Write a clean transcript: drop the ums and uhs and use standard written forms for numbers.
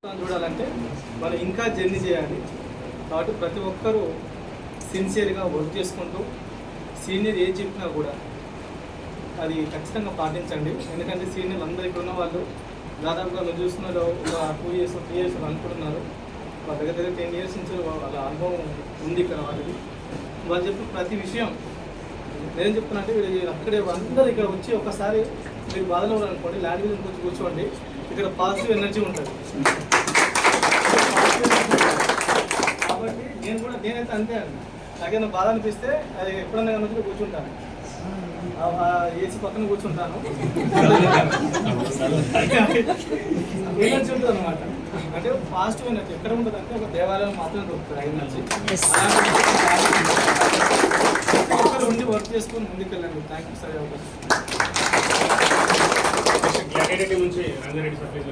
చూడాలంటే మనం ఇంకా జర్నీ చేయాలి. కాబట్టి ప్రతి ఒక్కరూ సిన్సియర్గా వర్క్ చేసుకుంటూ సీనియర్ ఏజ్ చెప్పినా కూడా అది ఖచ్చితంగా పాటించండి. ఎందుకంటే సీనియర్లు అందరూ ఇక్కడ ఉన్న వాళ్ళు దాదాపుగా మీరు చూస్తున్నారు ఒక 2 years 3 years అనుకుంటున్నారు. వాళ్ళ దగ్గర 10 years నుంచి వాళ్ళ అనుభవం ఉంది ఇక్కడ వాళ్ళకి. వాళ్ళు చెప్పిన ప్రతి విషయం నేనేం చెప్తున్నా అంటే వీళ్ళు అక్కడే అందరూ ఇక్కడ వచ్చి ఒకసారి మీరు బాధలో అనుకోండి, ల్యాండ్ మీద వచ్చి కూర్చోండి. ఇక్కడ పాజిటివ్ ఎనర్జీ ఉంటుంది. కాబట్టి నేనైతే అంతే అండి. నాకేమైనా బాధ అనిపిస్తే అది ఎప్పుడన్నా కానీ కూర్చుంటాను, ఏసీ పక్కన కూర్చుంటాను. ఎనర్జీ ఉంటుంది అనమాట. అంటే పాజిటివ్ ఎనర్జీ ఎక్కడ ఉంటుంది అంటే ఒక దేవాలయం మాత్రమే దొరుకుతుంది ఎనర్జీ. ఉండి వర్క్ చేసుకొని ముందుకు వెళ్ళండి. Thank you sir. క్లారిటీ నుంచి రంగారెడ్డి సర్వీస్